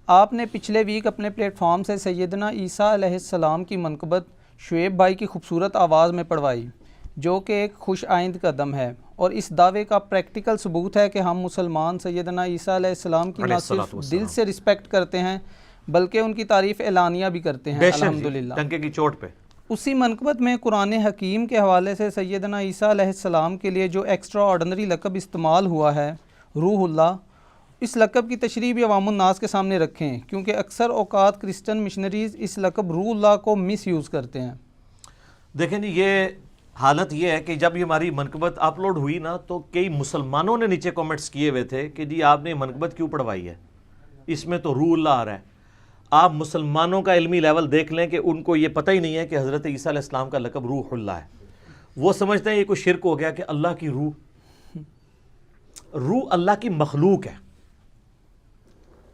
آپ نے پچھلے ویک اپنے پلیٹ فارم سے سیدنا عیسیٰ علیہ السلام کی منقبت شعیب بھائی کی خوبصورت آواز میں پڑھوائی، جو کہ ایک خوش آئند قدم ہے، اور اس دعوے کا پریکٹیکل ثبوت ہے کہ ہم مسلمان سیدنا عیسیٰ علیہ السلام کی نہ صرف دل سے رسپیکٹ کرتے ہیں بلکہ ان کی تعریف اعلانیہ بھی کرتے ہیں الحمدللہ، ٹنکے کی چوٹ پہ۔ اسی منقبت میں قرآن حکیم کے حوالے سے سیدنا عیسیٰ علیہ السلام کے لیے جو ایکسٹرا آرڈنری لقب استعمال ہوا ہے روح اللہ، اس لقب کی تشریح بھی عوام الناس کے سامنے رکھیں، کیونکہ اکثر اوقات کرسچن مشنریز اس لقب روح اللہ کو مس یوز کرتے ہیں۔ دیکھیں جی، یہ حالت یہ ہے کہ جب یہ ہماری منقبت اپلوڈ ہوئی نا تو کئی مسلمانوں نے نیچے کومنٹس کیے ہوئے تھے کہ جی آپ نے منقبت کیوں پڑھوائی ہے، اس میں تو روح اللہ آ رہا ہے۔ آپ مسلمانوں کا علمی لیول دیکھ لیں کہ ان کو یہ پتہ ہی نہیں ہے کہ حضرت عیسیٰ علیہ السلام کا لقب روح اللہ ہے۔ وہ سمجھتے ہیں یہ کوئی شرک ہو گیا کہ اللہ کی روح اللہ کی مخلوق ہے۔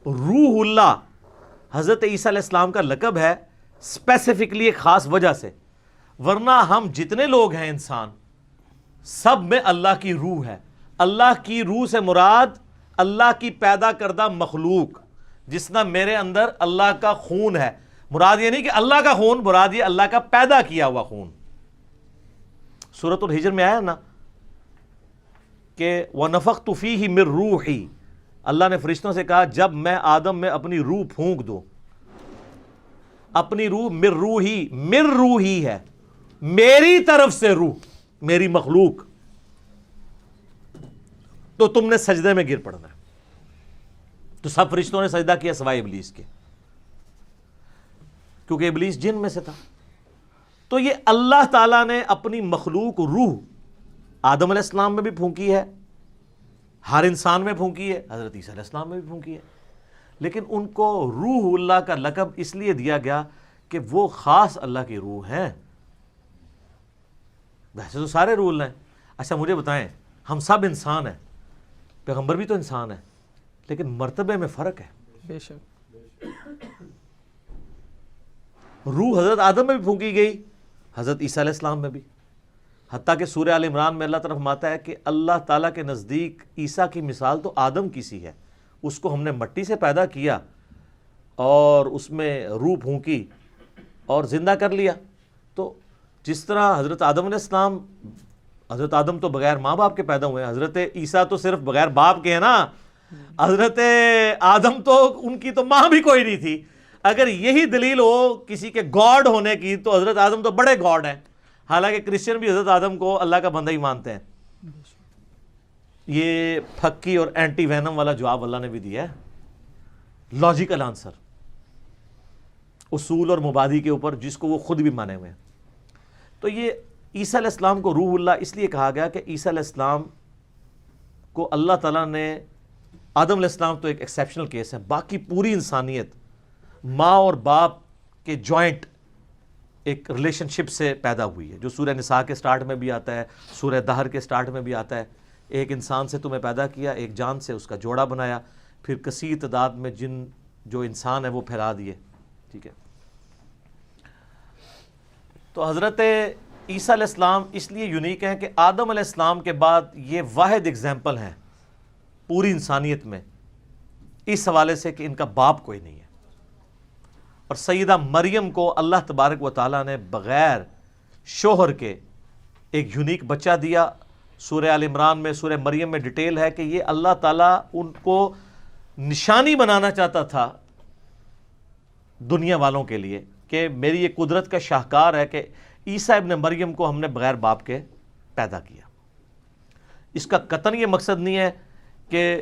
روح اللہ حضرت عیسیٰ علیہ السلام کا لقب ہے اسپیسیفکلی ایک خاص وجہ سے، ورنہ ہم جتنے لوگ ہیں انسان سب میں اللہ کی روح ہے۔ اللہ کی روح سے مراد اللہ کی پیدا کردہ مخلوق، جس طرح میرے اندر اللہ کا خون ہے، مراد یہ نہیں کہ اللہ کا خون، مراد یہ اللہ کا پیدا کیا ہوا خون۔ سورۃ الحجر میں آیا نا کہ وَنَفَخْتُ فِيهِ مِن رُوحِي، اللہ نے فرشتوں سے کہا جب میں آدم میں اپنی روح پھونک دوں، اپنی روح من روحی ہے، میری طرف سے روح، میری مخلوق، تو تم نے سجدے میں گر پڑنا ہے۔ تو سب فرشتوں نے سجدہ کیا سوائے ابلیس کے، کیونکہ ابلیس جن میں سے تھا۔ تو یہ اللہ تعالیٰ نے اپنی مخلوق روح آدم علیہ السلام میں بھی پھونکی ہے، ہر انسان میں پھونکی ہے، حضرت عیسیٰ علیہ السلام میں بھی پھونکی ہے، لیکن ان کو روح اللہ کا لقب اس لیے دیا گیا کہ وہ خاص اللہ کی روح ہیں۔ ویسے تو سارے روح اللہ ہیں۔ اچھا مجھے بتائیں، ہم سب انسان ہیں، پیغمبر بھی تو انسان ہے، لیکن مرتبے میں فرق ہے۔ بے شک روح حضرت آدم میں بھی پھونکی گئی، حضرت عیسیٰ علیہ السلام میں بھی، حتیٰ کہ سورہ آل عمران میں اللہ طرف فرماتا ہے کہ اللہ تعالیٰ کے نزدیک عیسیٰ کی مثال تو آدم کی سی ہے، اس کو ہم نے مٹی سے پیدا کیا اور اس میں روح پھونکی اور زندہ کر لیا۔ تو جس طرح حضرت آدم علیہ السلام، حضرت آدم تو بغیر ماں باپ کے پیدا ہوئے ہیں، حضرت عیسیٰ تو صرف بغیر باپ کے ہیں نا۔ حضرت آدم تو ان کی تو ماں بھی کوئی نہیں تھی۔ اگر یہی دلیل ہو کسی کے گاڈ ہونے کی تو حضرت آدم تو بڑے گاڈ ہیں، حالانکہ کرسچن بھی حضرت آدم کو اللہ کا بندہ ہی مانتے ہیں۔ یہ پھکی اور اینٹی وینم والا جواب اللہ نے بھی دیا ہے، لاجیکل آنسر، اصول اور مبادی کے اوپر، جس کو وہ خود بھی مانے ہوئے ہیں۔ تو یہ عیسیٰ علیہ السلام کو روح اللہ اس لیے کہا گیا کہ عیسیٰ علیہ السلام کو اللہ تعالیٰ نے، آدم علیہ السلام تو ایک ایکسیپشنل کیس ہے، باقی پوری انسانیت ماں اور باپ کے جوائنٹ ایک ریلیشن شپ سے پیدا ہوئی ہے، جو سورہ نساء کے سٹارٹ میں بھی آتا ہے، سورہ دہر کے سٹارٹ میں بھی آتا ہے۔ ایک انسان سے تمہیں پیدا کیا، ایک جان سے اس کا جوڑا بنایا، پھر کثیر تعداد میں جن جو انسان ہے وہ پھیلا دیے، ٹھیک ہے۔ تو حضرت عیسیٰ علیہ السلام اس لیے یونیک ہیں کہ آدم علیہ السلام کے بعد یہ واحد اگزامپل ہیں پوری انسانیت میں اس حوالے سے کہ ان کا باپ کوئی نہیں ہے۔ اور سیدہ مریم کو اللہ تبارک و تعالیٰ نے بغیر شوہر کے ایک یونیک بچہ دیا۔ سورہ آل عمران میں، سورہ مریم میں ڈیٹیل ہے کہ یہ اللہ تعالیٰ ان کو نشانی بنانا چاہتا تھا دنیا والوں کے لیے کہ میری یہ قدرت کا شاہکار ہے کہ عیسیٰ ابن مریم کو ہم نے بغیر باپ کے پیدا کیا۔ اس کا قطعاً یہ مقصد نہیں ہے کہ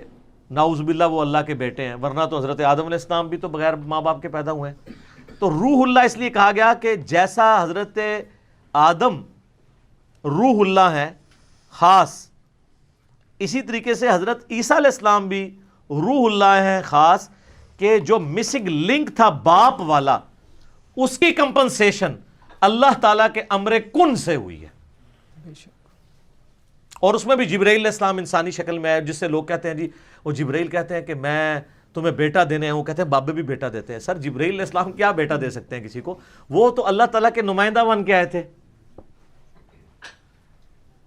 نعوذ باللہ وہ اللہ کے بیٹے ہیں، ورنہ تو حضرت آدم علیہ السلام بھی تو بغیر ماں باپ کے پیدا ہوئے ہیں۔ تو روح اللہ اس لیے کہا گیا کہ جیسا حضرت آدم روح اللہ ہیں خاص، اسی طریقے سے حضرت عیسیٰ علیہ السلام بھی روح اللہ ہیں خاص، کہ جو مسنگ لنک تھا باپ والا، اس کی کمپنسیشن اللہ تعالیٰ کے امر کن سے ہوئی ہے۔ اور اس میں بھی جبرائیل علیہ السلام انسانی شکل میں ہے، جس سے لوگ کہتے ہیں جی وہ جبرائیل کہتے ہیں کہ میں تمہیں بیٹا دینے ہیں، وہ کہتے ہیں بابے بھی بیٹا دیتے ہیں۔ سر جبرائیل علیہ السلام کیا بیٹا دے سکتے ہیں کسی کو؟ وہ تو اللہ تعالیٰ کے نمائندہ بن کے آئے تھے،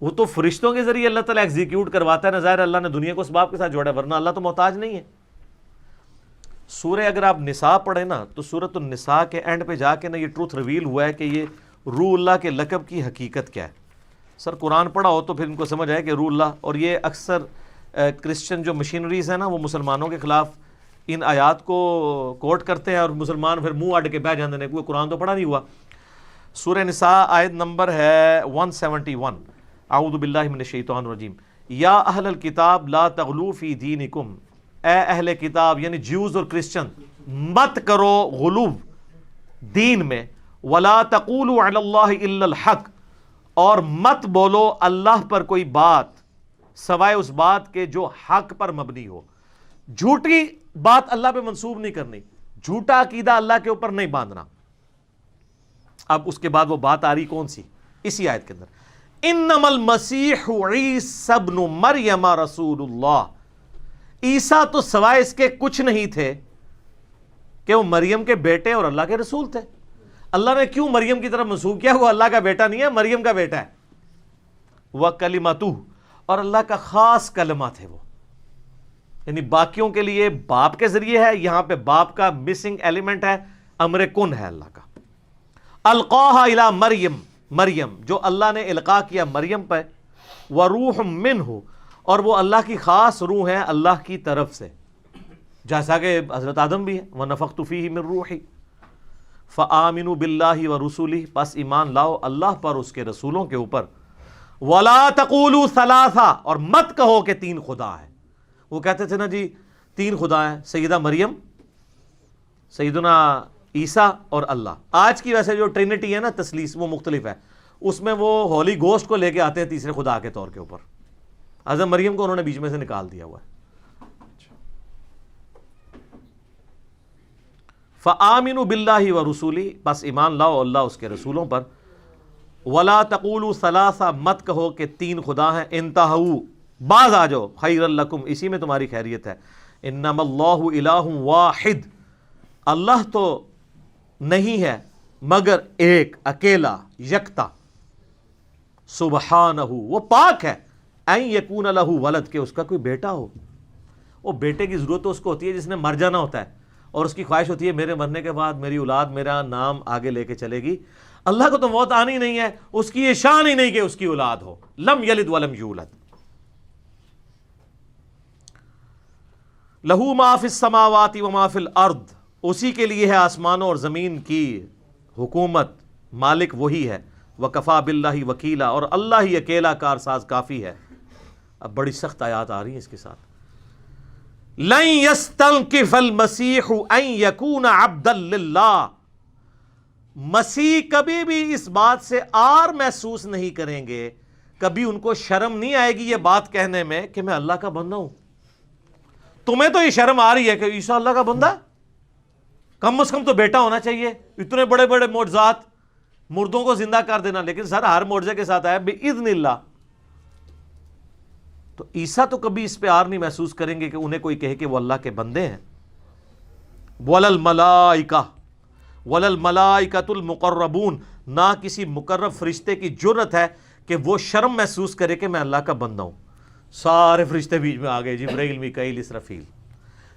وہ تو فرشتوں کے ذریعے اللہ تعالیٰ ایگزیکیوٹ کرواتا ہے نا۔ ظاہر اللہ نے دنیا کو اس باپ کے ساتھ جوڑا ہے، ورنہ اللہ تو محتاج نہیں ہے۔ سورہ اگر آپ نساء پڑھیں نا تو سورۃ النساء کے اینڈ پہ جا کے نا یہ ٹروتھ ریویل ہوا ہے کہ یہ روح اللہ کے لقب کی حقیقت کیا ہے. سر قرآن پڑھا ہو تو پھر ان کو سمجھ آئے کہ روح اللہ، اور یہ اکثر کرسچن جو مشینریز ہیں نا وہ مسلمانوں کے خلاف ان آیات کو کوٹ کرتے ہیں اور مسلمان پھر منہ اڈ کے بیٹھ جاتے ہیں، کوئی قرآن تو پڑھا نہیں ہوا. سورہ نساء آیت نمبر ہے 171. اعوذ باللہ من الشیطان الرجیم. یا اہل الکتاب لا تغلو فی دینکم، اے اہل کتاب یعنی جیوز اور کرسچن مت کرو غلو دین میں، ولا تقولوا علی اللہ الا الحق، اور مت بولو اللہ پر کوئی بات سوائے اس بات کے جو حق پر مبنی ہو. جھوٹی بات اللہ پہ منسوب نہیں کرنی، جھوٹا عقیدہ اللہ کے اوپر نہیں باندھنا. اب اس کے بعد وہ بات آ رہی کون سی اسی آیت کے اندر، انما المسیح عیسی ابن مریم رسول اللہ. عیسیٰ تو سوائے اس کے کچھ نہیں تھے کہ وہ مریم کے بیٹے اور اللہ کے رسول تھے. اللہ نے کیوں مریم کی طرف منسوب کیا؟ وہ اللہ کا بیٹا نہیں ہے، مریم کا بیٹا ہے. وَكَلِمَتُهُ، اور اللہ کا خاص کلمہ تھے وہ، یعنی باقیوں کے لیے باپ کے ذریعے ہے، یہاں پہ باپ کا مسنگ ایلیمنٹ ہے، امر کن ہے اللہ کا. القاہا الی مریم، مریم جو اللہ نے القاء کیا مریم پہ، وروح منہ، اور وہ اللہ کی خاص روح ہے اللہ کی طرف سے، جیسا کہ حضرت آدم بھی ہے. وَنَفَخْتُ فِيهِ مِن رُوحِي فَآمِنُوا بِاللَّهِ وَرُسُلِهِ، پس ایمان لاؤ اللہ پر اس کے رسولوں کے اوپر. وَلَا تَقُولُوا ثَلَاثَةً، اور مت کہو کہ تین خدا ہے. وہ کہتے تھے نا جی تین خدا ہیں، سیدہ مریم، سیدنا عیسیٰ اور اللہ. آج کی ویسے جو ٹرینٹی ہے نا تثلیث وہ مختلف ہے، اس میں وہ ہولی گوسٹ کو لے کے آتے ہیں تیسرے خدا کے طور کے اوپر. حضرت مریم کو انہوں نے بیچ میں سے نکال دیا ہوا ہے. فآمنوا باللہ ورسولہ، بس ایمان لاؤ اللہ اس کے رسولوں پر. ولا تقولوا ثلاثہ، مت کہو کہ تین خدا ہیں. انتہوا، باز آ جاؤ. خیر لکم، اسی میں تمہاری خیریت ہے. انما اللہ الہ واحد، اللہ تو نہیں ہے مگر ایک، اکیلا، یکتا. سبحانہ، وہ پاک ہے. ان یکون لہ ولد، کہ اس کا کوئی بیٹا ہو. وہ بیٹے کی ضرورت تو اس کو ہوتی ہے جس نے مر جانا ہوتا ہے، اور اس کی خواہش ہوتی ہے میرے مرنے کے بعد میری اولاد میرا نام آگے لے کے چلے گی. اللہ کو تو موت آنی نہیں ہے، اس کی یہ شان ہی نہیں کہ اس کی اولاد ہو. لم یلد ولم یولد. لہو ما فی السماوات وما فی الارض، اسی کے لیے ہے آسمانوں اور زمین کی حکومت، مالک وہی ہے. وکفا باللہ وکیلا، اور اللہ ہی اکیلا کارساز کافی ہے. اب بڑی سخت آیات آ رہی ہیں اس کے ساتھ. لن یستنکف المسیح ان یکون عبدا للہ، مسیح کبھی بھی اس بات سے آر محسوس نہیں کریں گے، کبھی ان کو شرم نہیں آئے گی یہ بات کہنے میں کہ میں اللہ کا بندہ ہوں. تمہیں تو یہ شرم آ رہی ہے کہ عیسیٰ اللہ کا بندہ، کم از کم تو بیٹا ہونا چاہیے. اتنے بڑے بڑے معجزات، مردوں کو زندہ کر دینا، لیکن سر ہر معجزے کے ساتھ آیا بِإِذْنِ اللہ. تو عیسیٰ تو کبھی اس پہ آر نہیں محسوس کریں گے کہ انہیں کوئی کہے کہ وہ اللہ کے بندے ہیں. وَلَا الْمَلَائِكَةُ وَلَا الْمَلَائِكَةُ الْمُقَرَّبُونَ، نہ کسی مقرب فرشتے کی جرت ہے کہ وہ شرم محسوس کرے کہ میں اللہ کا بندہ ہوں. سارے فرشتے بیچ میں آ گئے، جبرائیل، میکائیل، اسرافیل.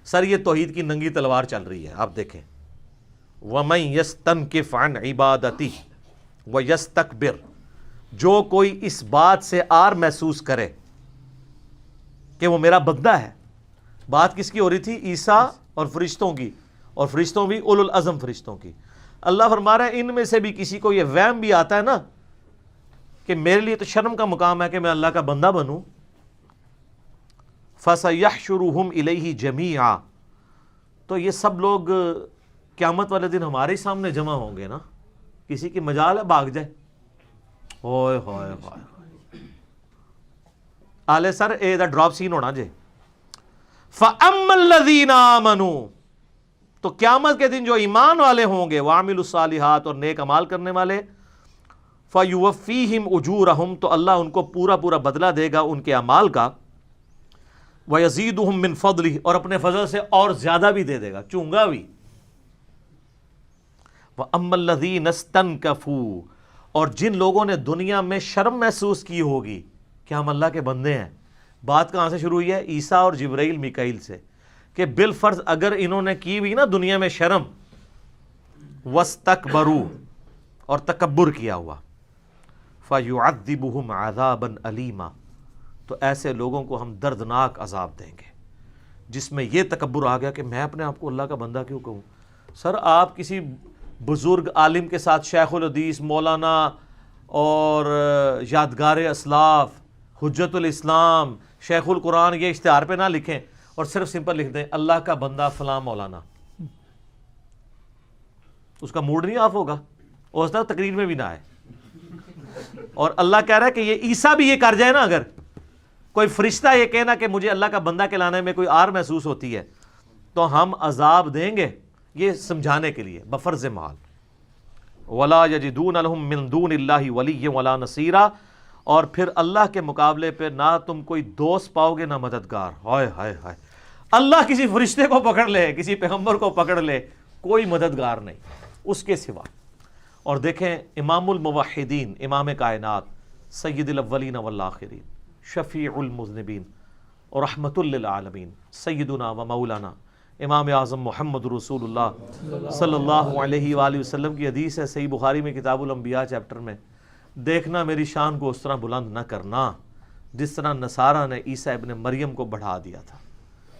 سر یہ توحید کی ننگی تلوار چل رہی ہے. آپ دیکھیں وَمَن يَسْتَنْكِفْ عَنْ عِبَادَتِهِ وَيَسْتَكْبِرْ، جو کوئی اس بات سے آر محسوس کرے کہ وہ میرا بندہ ہے. بات کس کی ہو رہی تھی؟ عیسیٰ اور فرشتوں کی، اور فرشتوں بھی اولو العزم فرشتوں کی. اللہ فرما رہا ہے ان میں سے بھی کسی کو یہ وہم بھی آتا ہے نا کہ میرے لیے تو شرم کا مقام ہے کہ میں اللہ کا بندہ بنوں. فَسَيَحْشُرُهُمْ إِلَيْهِ جَمِيعًا، تو یہ سب لوگ قیامت والے دن ہمارے سامنے جمع ہوں گے نا. کسی کی مجال ہے بھاگ جائے؟ ہوئے ہوئے ہوئے آلے سر اے دا ڈراپ سین ہونا جے. فَأَمَّا الَّذِينَ آمَنُوا، تو قیامت کے دن جو ایمان والے ہوں گے، وَعَمِلُوا الصَّالِحَاتِ، اور نیک عمال کرنے والے، فَيُوَفِّيهِمْ أُجُورَهُمْ، تو اللہ ان کو پورا پورا بدلہ دے گا ان کے اعمال کا. وَيَزِيدُهُمْ مِنْ فَضْلِهِ، اور اپنے فضل سے اور زیادہ بھی دے دے گا، چونگا بھی. وَأَمَّا الَّذِينَ اسْتَنْكَفُوا، اور جن لوگوں نے دنیا میں شرم محسوس کی ہوگی کہ ہم اللہ کے بندے ہیں. بات کہاں سے شروع ہوئی ہے؟ عیسیٰ اور جبرائیل میکائیل سے، کہ بالفرض اگر انہوں نے کی ہوئی نا دنیا میں شرم، وَاسْتَكْبَرُوا، اور تکبر کیا ہوا، فَيُعَذِّبُهُمْ عَذَابًا أَلِيمًا، تو ایسے لوگوں کو ہم دردناک عذاب دیں گے، جس میں یہ تکبر آ گیا کہ میں اپنے آپ کو اللہ کا بندہ کیوں کہوں۔ سر آپ کسی بزرگ عالم کے ساتھ، شیخ الحدیث، مولانا اور یادگار اسلاف، حجت الاسلام، شیخ القرآن، یہ اشتہار پہ نہ لکھیں اور صرف سمپل لکھ دیں اللہ کا بندہ فلاں مولانا، اس کا موڈ نہیں آف ہوگا، اور اس طرح تقریر میں بھی نہ آئے۔ اور اللہ کہہ رہا ہے کہ یہ عیسیٰ بھی یہ کر جائے نا، اگر کوئی فرشتہ یہ کہنا کہ مجھے اللہ کا بندہ کہلانے میں کوئی آر محسوس ہوتی ہے تو ہم عذاب دیں گے، یہ سمجھانے کے لیے بفرض محال۔ وَلَا يَجِدُونَ لَهُم مِّن دُونِ اللَّهِ وَلِيًّا وَلَا نَصِيرًا، اور پھر اللہ کے مقابلے پہ نہ تم کوئی دوست پاؤ گے نہ مددگار۔ ہائے ہائے ہائے، اللہ کسی فرشتے کو پکڑ لے، کسی پیغمبر کو پکڑ لے، کوئی مددگار نہیں اس کے سوا۔ اور دیکھیں امام الموحدین، امام کائنات، سید الاولین والآخرین، شفیع المذنبین اور رحمت للعالمین، سیدنا و مولانا امام اعظم محمد رسول اللہ صلی اللہ علیہ وآلہ وسلم کی حدیث ہے صحیح بخاری میں کتاب الانبیاء چیپٹر میں، دیکھنا میری شان کو اس طرح بلند نہ کرنا جس طرح نصارہ نے عیسیٰ ابن مریم کو بڑھا دیا تھا۔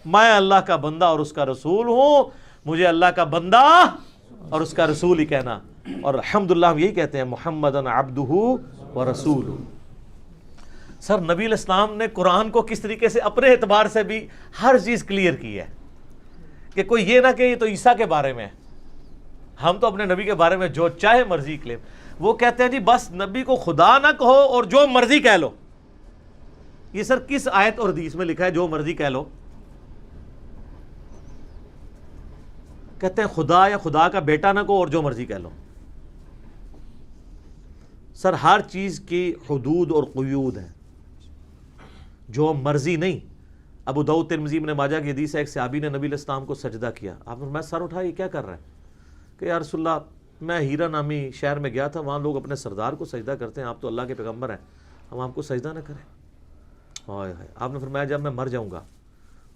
میں اللہ کا بندہ اور اس کا رسول ہوں، مجھے اللہ کا بندہ اور اس کا رسول ہی کہنا، اور الحمدللہ ہم یہی کہتے ہیں محمدن عبدہ و رسولہ۔ سر نبی علیہ السلام نے قرآن کو کس طریقے سے اپنے اعتبار سے بھی ہر چیز کلیئر کی ہے کہ کوئی یہ نہ کہ یہ تو عیسیٰ کے بارے میں ہے، ہم تو اپنے نبی کے بارے میں جو چاہے مرضی کلیم۔ وہ کہتے ہیں جی بس نبی کو خدا نہ کہو اور جو مرضی کہہ لو۔ یہ سر کس آیت اور حدیث میں لکھا ہے جو مرضی کہہ لو؟ کہتے ہیں خدا یا خدا کا بیٹا نہ کہو اور جو مرضی کہہ لو۔ سر ہر چیز کی حدود اور قیود ہیں، جو مرضی نہیں۔ ابو داؤد ترمذی ابن ماجہ کی حدیث ہے، ایک صحابی نے نبی علیہ السلام کو سجدہ کیا، آپ نے فرمایا سر اٹھا، یہ کیا کر رہا ہے؟ کہ یا رسول اللہ میں ہیرا نامی شہر میں گیا تھا، وہاں لوگ اپنے سردار کو سجدہ کرتے ہیں، آپ تو اللہ کے پیغمبر ہیں، ہم آپ کو سجدہ نہ کریں؟ ہائے ہائے۔ آپ نے فرمایا جب میں مر جاؤں گا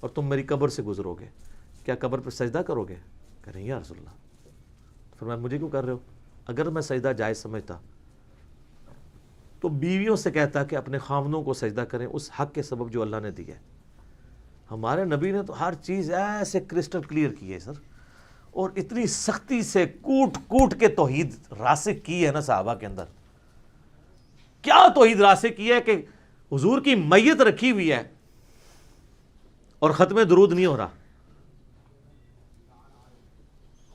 اور تم میری قبر سے گزرو گے، کیا قبر پہ سجدہ کرو گے؟ کہہ رہے ہیں یا رسول اللہ۔ فرمایا مجھے کیوں کر رہے ہو؟ اگر میں سجدہ جائز سمجھتا تو بیویوں سے کہتا کہ اپنے خاوندوں کو سجدہ کریں اس حق کے سبب جو اللہ نے دیا ہے۔ ہمارے نبی نے تو ہر چیز ایسے کرسٹل کلیئر کی ہے سر، اور اتنی سختی سے کوٹ کوٹ کے توحید راسخ کی ہے نا صحابہ کے اندر۔ کیا توحید راسخ کی ہے کہ حضور کی میت رکھی ہوئی ہے اور ختم درود نہیں ہو رہا،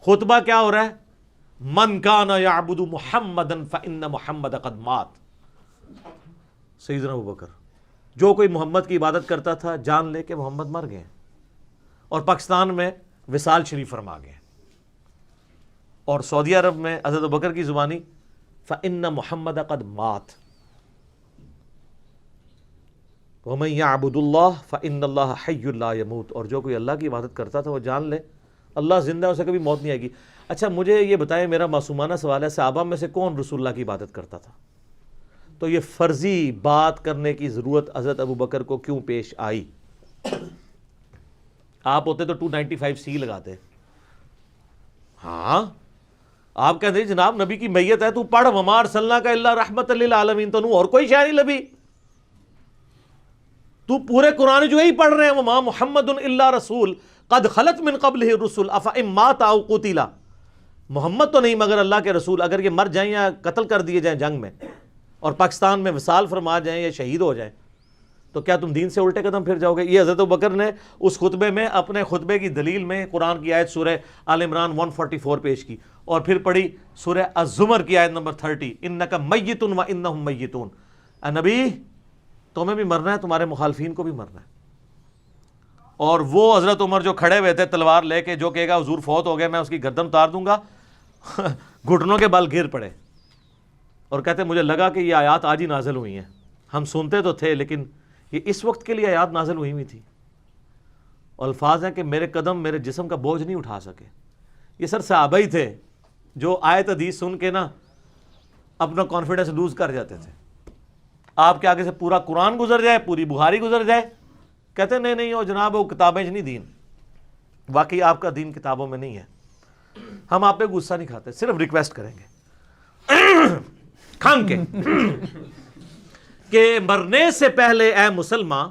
خطبہ کیا ہو رہا ہے؟ من کان یعبد محمدا فإن محمد قد مات۔ سیدنا ابوبکر، جو کوئی محمد کی عبادت کرتا تھا جان لے کہ محمد مر گئے، اور پاکستان میں وصال شریف فرما گئے، اور سعودی عرب میں حضرت ابوبکر کی زبانی فإن محمد قد مات۔ ومن یعبد اللہ فإن اللہ حی لا یموت، اور جو کوئی اللہ کی عبادت کرتا تھا وہ جان لے اللہ زندہ ہے، اسے کبھی موت نہیں آئے گی۔ اچھا مجھے یہ بتائیں، میرا معصومانہ سوال ہے، صحابہ میں سے کون رسول اللہ کی عبادت کرتا تھا؟ تو یہ فرضی بات کرنے کی ضرورت حضرت ابوبکر کو کیوں پیش آئی؟ آپ ہوتے تو 295C لگاتے۔ ہاں آپ کہتے ہیں جناب نبی کی میت ہے، تو پڑھ وما ارسلناک الا رحمۃ للعالمین، تو اور کوئی شے نہیں لبھی، تو پورے قرآن جو ہی پڑھ رہے ہیں وما محمد الا رسول قد خلت من قبلہ الرسل افإن مات او قتل، محمد تو نہیں مگر اللہ کے رسول، اگر یہ مر جائیں یا قتل کر دیے جائیں جنگ میں اور پاکستان میں وصال فرما جائیں یا شہید ہو جائیں تو کیا تم دین سے الٹے قدم پھر جاؤ گے؟ یہ حضرت ابوبکر نے اس خطبے میں اپنے خطبے کی دلیل میں قرآن کی آیت سورہ آل عمران 144 پیش کی، اور پھر پڑھی سورہ الزمر کی آیت نمبر 30، انک میت و انہم میتون، اے نبی تمہیں بھی مرنا ہے، تمہارے مخالفین کو بھی مرنا ہے۔ اور وہ حضرت عمر جو کھڑے ہوئے تھے تلوار لے کے، جو کہے گا حضور فوت ہو گئے میں اس کی گردن اتار دوں گا، گھٹنوں کے بل گر پڑے اور کہتے مجھے لگا کہ یہ آیات آج ہی نازل ہوئی ہیں، ہم سنتے تو تھے لیکن یہ اس وقت کے لیے آیات نازل ہوئی ہوئی تھی۔ اور الفاظ ہیں کہ میرے قدم میرے جسم کا بوجھ نہیں اٹھا سکے۔ یہ سر صحابہ ہی تھے جو آیت حدیث سن کے نا اپنا کانفیڈنس لوز کر جاتے تھے۔ آپ کے آگے سے پورا قرآن گزر جائے، پوری بخاری گزر جائے، کہتے نہیں نہیں وہ جناب وہ کتابیں نہیں دین، واقعی آپ کا دین کتابوں میں نہیں ہے، ہم آپ پہ غصہ نہیں کھاتے، صرف ریکویسٹ کریں گے کھان کے کہ مرنے سے پہلے اے مسلمان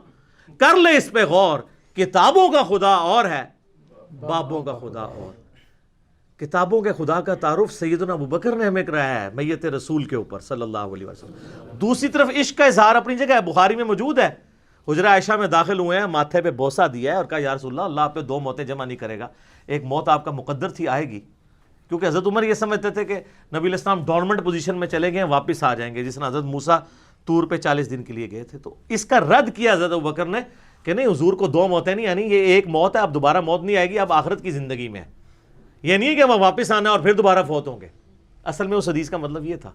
کر لے اس پہ غور، کتابوں کا خدا اور ہے، بابوں کا خدا اور۔ کتابوں کے خدا کا تعارف سیدنا ابوبکر نے ہمیں کرایا ہے میت رسول کے اوپر صلی اللہ علیہ وسلم۔ دوسری طرف عشق کا اظہار اپنی جگہ ہے، بخاری میں موجود ہے، حجرہ عائشہ میں داخل ہوئے ہیں، ماتھے پہ بوسہ دیا ہے اور کہا یا رسول اللہ، اللہ آپ پہ 2 موتیں جمع نہیں کرے گا، ایک موت آپ کا مقدر تھی، آئے گی، کیونکہ حضرت عمر یہ سمجھتے تھے کہ نبی علیہ السلام ڈورمنٹ پوزیشن میں چلے گئے ہیں، واپس آ جائیں گے، جس نے حضرت موسیٰ طور پہ 40 دن کے لیے گئے تھے۔ تو اس کا رد کیا حضرت ابوبکر نے کہ نہیں، حضور کو 2 موتیں نہیں آنی، یہ ایک موت ہے، اب دوبارہ موت نہیں آئے گی، اب آخرت کی زندگی میں ہے، یہ نہیں ہے کہ وہ واپس آنا اور پھر دوبارہ فوت ہوں گے۔ اصل میں اس حدیث کا مطلب یہ تھا۔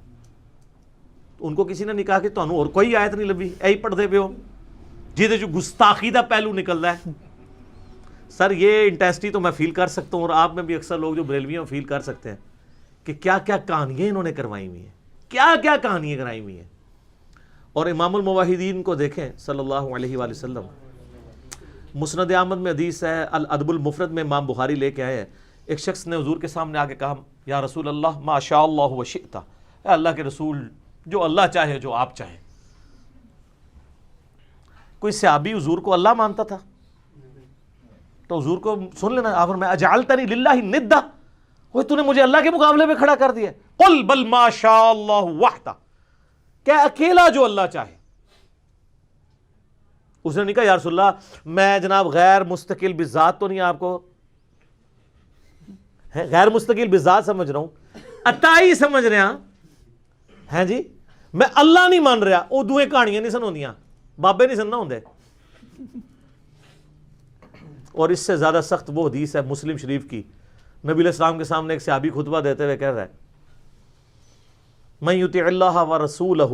ان کو کسی نے نہیں کہا کہ تانوں اور کوئی آیت نہیں لبھی، ایہی پڑھتے پہ ہو جیدے جو گستاخی دا پہلو نکل رہا ہے۔ سر یہ انٹینسٹی تو میں فیل کر سکتا ہوں، اور آپ میں بھی اکثر لوگ جو بریلوی ہیں فیل کر سکتے ہیں کہ کیا کیا کہانیاں انہوں نے کروائی ہوئی ہیں، کیا کیا کہانیاں کرائی ہوئی ہیں۔ اور امام الموحدین کو دیکھیں صلی اللہ علیہ وآلہ وسلم، مسند احمد میں حدیث ہے، الادب المفرد میں امام بخاری لے کے آئے ہیں، ایک شخص نے حضور کے سامنے آ کے کہا یا رسول اللہ ما شاء اللہ و شئت، اے اللہ کے رسول جو اللہ چاہے، جو آپ چاہیں۔ کوئی صحابی حضور کو اللہ مانتا تھا تو حضور کو سن لینا، آپ میں اجعلتنی للہ ندا، وہ تو نے مجھے اللہ کے مقابلے میں کھڑا کر دیا، قل بل ما شاء اللہ وحدہ، کہ اکیلا جو اللہ چاہے۔ اس نے نہیں کہا یا رسول اللہ میں جناب غیر مستقل بذات تو نہیں آپ کو غیر مستقل بذات سمجھ رہا ہوں، اتائی سمجھ رہے ہیں جی، میں اللہ نہیں مان رہا، وہ دوئے کہانیاں نہیں سن ہوندیاں، بابے نہیں سننا ہوندے۔ اور اس سے زیادہ سخت وہ حدیث ہے مسلم شریف کی، نبی علیہ السلام کے سامنے ایک صحابی خطبہ دیتے ہوئے کہہ رہا ہے من یطع اللہ ورسولہ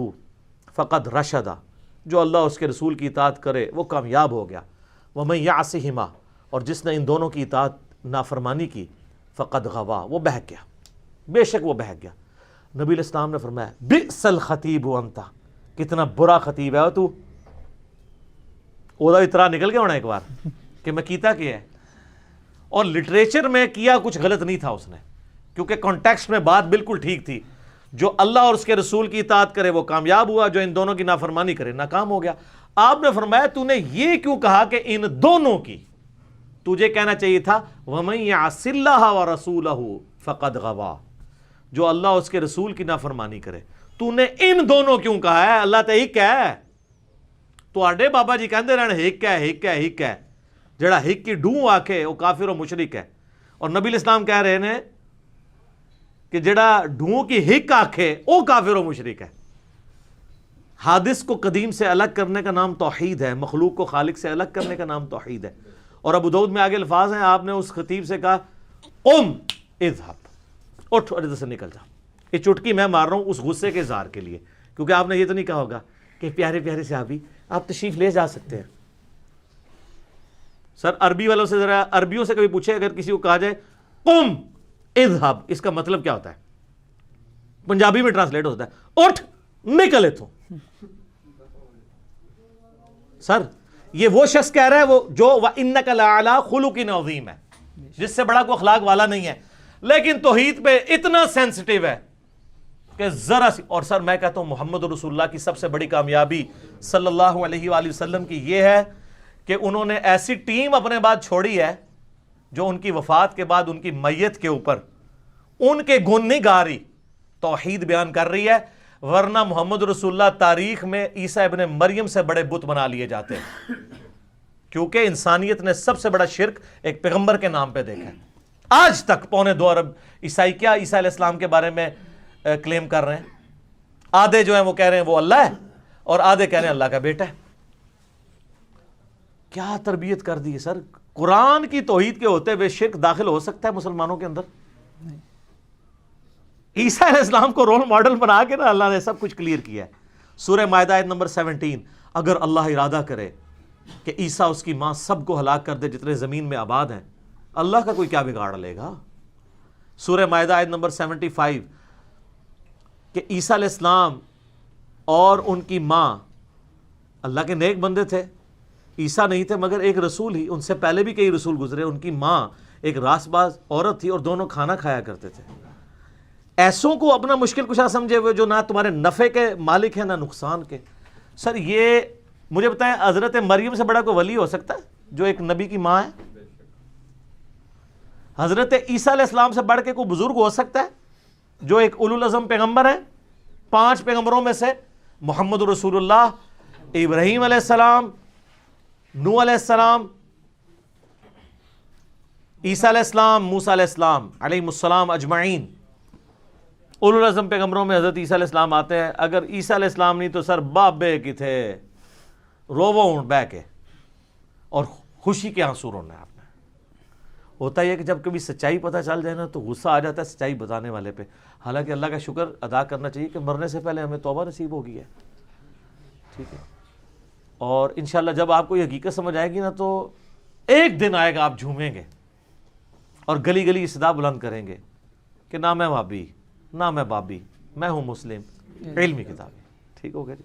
فقد رشد، جو اللہ اس کے رسول کی اطاعت کرے وہ کامیاب ہو گیا، ومن یعصہما، اور جس نے ان دونوں کی اطاعت نافرمانی کی، فقد غوا، وہ بہک گیا، بے شک وہ بہک گیا۔ نبی علیہ السلام نے فرمایا بئس الخطیب انت، کتنا برا خطیب ہے تو، وہ اترا نکل گیا ہونا ایک بار کہ میں کیتا کیا ہے۔ اور لٹریچر میں کیا کچھ غلط نہیں تھا اس نے، کیونکہ کانٹیکسٹ میں بات بالکل ٹھیک تھی، جو اللہ اور اس کے رسول کی اطاعت کرے وہ کامیاب ہوا، جو ان دونوں کی نافرمانی کرے ناکام ہو گیا۔ آپ نے فرمایا تو نے یہ کیوں کہا کہ ان دونوں کی، تجھے کہنا چاہیے تھا وَمَن يَعْصِ اللَّهَ وَرَسُولَهُ فَقَدْ غَوَا، جو اللہ اس کے رسول کی نافرمانی کرے۔ تو نے ان دونوں کیوں کہا ہے؟ اللہ تے ہک ہے، تو آڈے بابا جی کہندے رہن ہک ہے ہک ہے ہک ہے، جڑا ہک کی ڈھوں آکھے وہ کافر و مشرک ہے۔ اور نبی علیہ السلام کہہ رہے ہیں کہ جڑا ڈھوں کی ہک آکھے وہ کافر و مشرک ہے۔ حادث کو قدیم سے الگ کرنے کا نام توحید ہے، مخلوق کو خالق سے الگ کرنے کا نام توحید ہے۔ اور ابو داؤد میں آگے الفاظ ہیں، آپ نے اس خطیب سے کہا قم اذهب، اٹھ اور ادھر سے نکل جا۔ یہ چٹکی میں مار رہا ہوں اس غصے کے اظہار کے لیے، کیونکہ آپ نے یہ تو نہیں کہا ہوگا کہ پیارے پیارے صحابی آپ تشریف لے جا سکتے ہیں۔ سر عربی والوں سے ذرا عربیوں سے کبھی پوچھے، اگر کسی کو کہا جائے قم اذهب، اس کا مطلب کیا ہوتا ہے؟ پنجابی میں ٹرانسلیٹ ہوتا ہے اٹھ نکل اتھوں۔ سر یہ وہ شخص کہہ رہا ہے وہ جو وَإِنَّكَ لَعَلَىٰ خُلُقٍ عَظِيمٍ ہے، جس سے بڑا کوئی اخلاق والا نہیں ہے، لیکن توحید پہ اتنا سینسٹیو ہے کہ ذرا سی۔ اور سر میں کہتا ہوں محمد رسول اللہ کی سب سے بڑی کامیابی صلی اللہ علیہ وآلہ وسلم کی یہ ہے کہ انہوں نے ایسی ٹیم اپنے بعد چھوڑی ہے جو ان کی وفات کے بعد ان کی میت کے اوپر ان کے گن نہیں گا رہی، توحید بیان کر رہی ہے، ورنہ محمد رسول اللہ تاریخ میں عیسیٰ ابن مریم سے بڑے بت بنا لیے جاتے ہیں، کیونکہ انسانیت نے سب سے بڑا شرک ایک پیغمبر کے نام پہ دیکھا ہے۔ آج تک 2.25 ارب عیسائی کیا عیسیٰ علیہ السلام کے بارے میں کلیم کر رہے ہیں؟ آدھے جو ہیں وہ کہہ رہے ہیں وہ اللہ ہے، اور آدھے کہہ رہے ہیں اللہ کا بیٹا ہے۔ کیا تربیت کر دی ہے سر! قرآن کی توحید کے ہوتے ہوئے شرک داخل ہو سکتا ہے مسلمانوں کے اندر؟ عیسیٰ علیہ السلام کو رول ماڈل بنا کے نا اللہ نے سب کچھ کلیئر کیا ہے۔ سورہ مائدہ آیت نمبر 17، اگر اللہ ارادہ کرے کہ عیسیٰ اس کی ماں سب کو ہلاک کر دے جتنے زمین میں آباد ہیں، اللہ کا کوئی کیا بگاڑ لے گا؟ سورہ مائدہ آیت نمبر 75 کہ عیسیٰ علیہ السلام اور ان کی ماں اللہ کے نیک بندے تھے، عیسیٰ نہیں تھے مگر ایک رسول ہی، ان سے پہلے بھی کئی رسول گزرے. ان کی ماں ایک راست باز عورت تھی اور دونوں کھانا کھایا کرتے تھے. ایسوں کو اپنا مشکل کشا سمجھے ہوئے جو نہ تمہارے نفع کے مالک ہیں نہ نقصان کے. سر یہ مجھے بتائیں حضرت مریم سے بڑا کوئی ولی ہو سکتا ہے جو ایک نبی کی ماں ہے؟ حضرت عیسیٰ علیہ السلام سے بڑھ کے کوئی بزرگ ہو سکتا ہے جو ایک اولو العزم پیغمبر ہیں؟ 5 پیغمبروں میں سے محمد رسول اللہ، ابراہیم علیہ السلام، نوح علیہ السلام، عیسیٰ علیہ السلام، موسیٰ علیہ السلام علیہ السلام اجمعین. اولو العزم پیغمبروں میں حضرت عیسیٰ علیہ السلام آتے ہیں. اگر عیسیٰ علیہ السلام نہیں تو سر بابے کی تھے روو اونٹ بہ کے اور خوشی کے آنسو رونا ہے آپ نے. ہوتا یہ کہ جب کبھی سچائی پتہ چل جائے نا تو غصہ آ جاتا ہے سچائی بتانے والے پہ. حالانکہ اللہ کا شکر ادا کرنا چاہیے کہ مرنے سے پہلے ہمیں توبہ نصیب ہو گئی ہے. ٹھیک ہے، اور انشاءاللہ جب آپ کو یہ حقیقت سمجھ آئے گی نا تو ایک دن آئے گا آپ جھومیں گے اور گلی گلی صدا بلند کریں گے کہ نہ میں وہابی نہ میں بابی، میں ہوں مسلم، علمی کتابیں. ٹھیک ہو گیا جی.